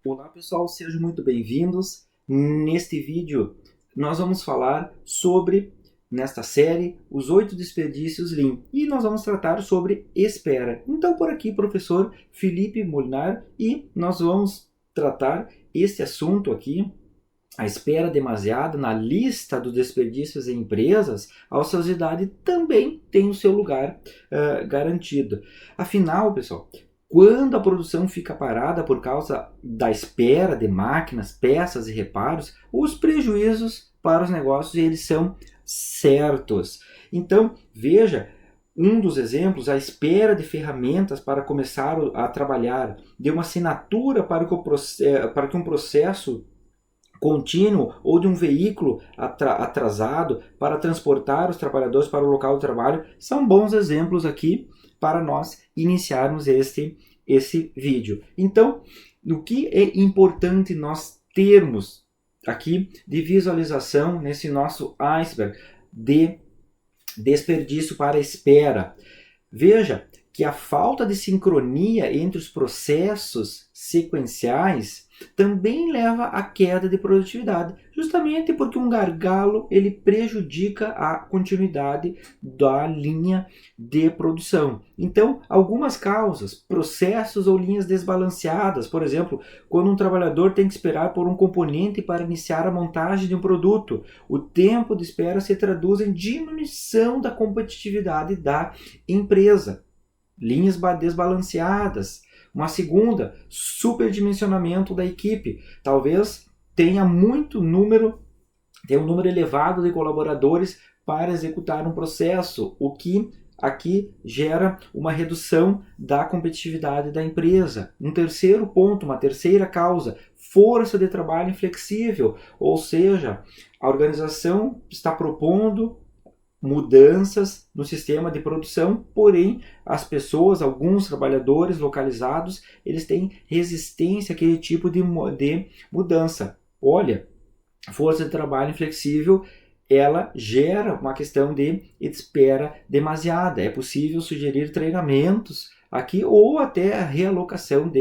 Olá pessoal, sejam muito bem-vindos. Neste vídeo nós vamos falar sobre, nesta série, os 8 desperdícios Lean. E nós vamos tratar sobre espera. Então por aqui, professor Felipe Molinar, e nós vamos tratar este assunto aqui, a espera demasiada na lista dos desperdícios em empresas. A ociosidade também tem o seu lugar garantido. Afinal, pessoal, quando a produção fica parada por causa da espera de máquinas, peças e reparos, os prejuízos para os negócios eles são certos. Então, veja, um dos exemplos, a espera de ferramentas para começar a trabalhar, de uma assinatura para que um processo contínuo ou de um veículo atrasado para transportar os trabalhadores para o local de trabalho, são bons exemplos aqui para nós iniciarmos esse vídeo. Então, o que é importante nós termos aqui de visualização nesse nosso iceberg de desperdício para espera? Veja que a falta de sincronia entre os processos sequenciais também leva à queda de produtividade, justamente porque um gargalo ele prejudica a continuidade da linha de produção. Então, algumas causas, processos ou linhas desbalanceadas, por exemplo, quando um trabalhador tem que esperar por um componente para iniciar a montagem de um produto, o tempo de espera se traduz em diminuição da competitividade da empresa. Linhas desbalanceadas. Uma segunda, superdimensionamento da equipe. Talvez tenha um número elevado de colaboradores para executar um processo, o que aqui gera uma redução da competitividade da empresa. Um terceiro ponto, uma terceira causa, força de trabalho inflexível, ou seja, a organização está propondo mudanças no sistema de produção, porém as pessoas, alguns trabalhadores localizados, eles têm resistência àquele tipo de mudança. Olha, força de trabalho inflexível, ela gera uma questão de espera demasiada. É possível sugerir treinamentos aqui ou até a realocação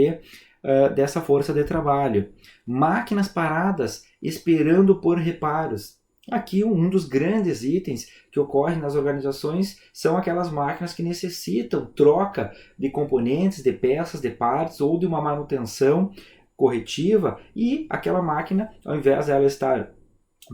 dessa força de trabalho. Máquinas paradas esperando por reparos. Aqui um dos grandes itens que ocorre nas organizações são aquelas máquinas que necessitam troca de componentes, de peças, de partes ou de uma manutenção corretiva, e aquela máquina, ao invés de ela estar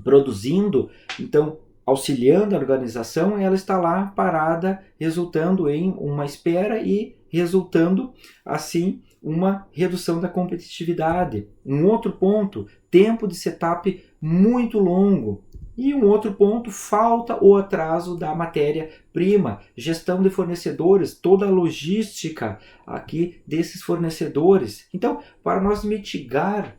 produzindo, então auxiliando a organização, ela está lá parada, resultando em uma espera e resultando assim uma redução da competitividade. Um outro ponto, tempo de setup muito longo. E um outro ponto, falta ou atraso da matéria-prima, gestão de fornecedores, toda a logística aqui desses fornecedores. Então, para nós mitigar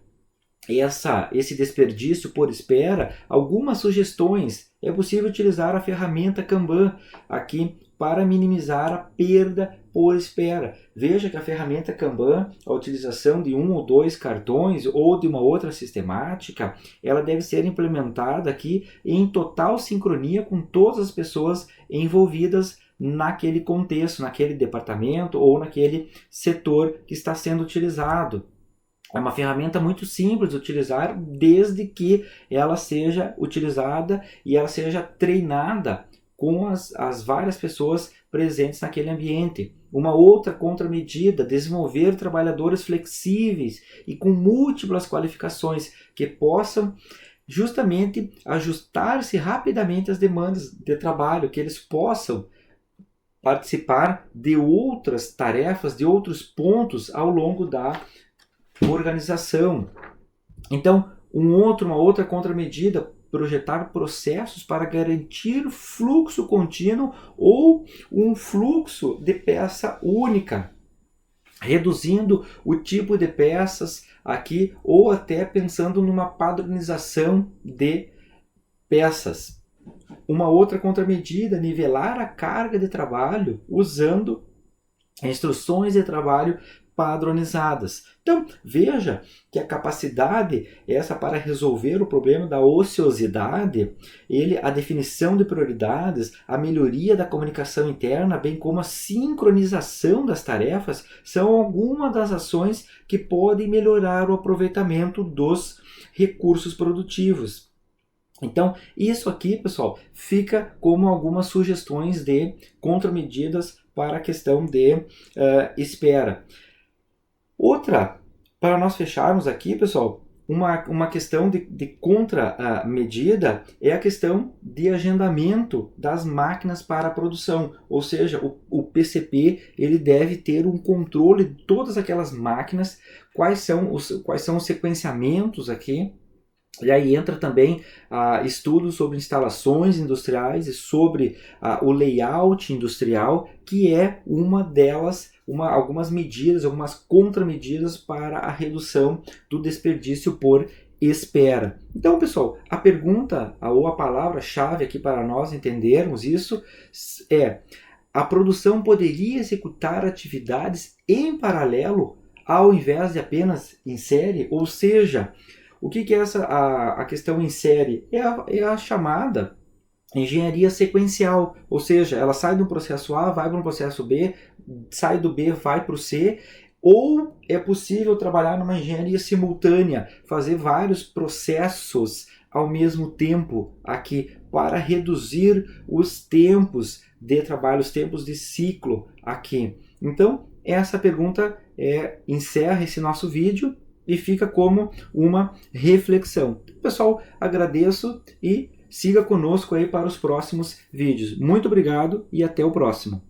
esse desperdício por espera, algumas sugestões. É possível utilizar a ferramenta Kanban aqui para minimizar a perda por espera. Veja que a ferramenta Kanban, a utilização de um ou dois cartões ou de uma outra sistemática, ela deve ser implementada aqui em total sincronia com todas as pessoas envolvidas naquele contexto, naquele departamento ou naquele setor que está sendo utilizado. É uma ferramenta muito simples de utilizar, desde que ela seja utilizada e ela seja treinada com as várias pessoas presentes naquele ambiente. Uma outra contramedida, desenvolver trabalhadores flexíveis e com múltiplas qualificações que possam justamente ajustar-se rapidamente às demandas de trabalho, que eles possam participar de outras tarefas, de outros pontos ao longo da organização. Então, uma outra contramedida, projetar processos para garantir fluxo contínuo ou um fluxo de peça única, reduzindo o tipo de peças aqui ou até pensando numa padronização de peças. Uma outra contramedida, nivelar a carga de trabalho usando instruções de trabalho padronizadas. Então, veja que a capacidade essa para resolver o problema da ociosidade, a definição de prioridades, a melhoria da comunicação interna, bem como a sincronização das tarefas, são algumas das ações que podem melhorar o aproveitamento dos recursos produtivos. Então, isso aqui, pessoal, fica como algumas sugestões de contramedidas para a questão de espera. Outra, para nós fecharmos aqui, pessoal, uma questão de contramedida é a questão de agendamento das máquinas para a produção. Ou seja, o PCP ele deve ter um controle de todas aquelas máquinas, quais são os sequenciamentos aqui. E aí entra também estudos sobre instalações industriais e sobre o layout industrial, que é uma delas, algumas medidas, algumas contramedidas para a redução do desperdício por espera. Então, pessoal, a pergunta ou a palavra-chave aqui para nós entendermos isso é: a produção poderia executar atividades em paralelo ao invés de apenas em série? Ou seja, o que é a questão em série? É a chamada engenharia sequencial, ou seja, ela sai do processo A, vai para o processo B, sai do B, vai para o C, ou é possível trabalhar numa engenharia simultânea, fazer vários processos ao mesmo tempo aqui, para reduzir os tempos de trabalho, os tempos de ciclo aqui. Então, essa pergunta encerra esse nosso vídeo e fica como uma reflexão. Pessoal, agradeço e siga conosco aí para os próximos vídeos. Muito obrigado e até o próximo.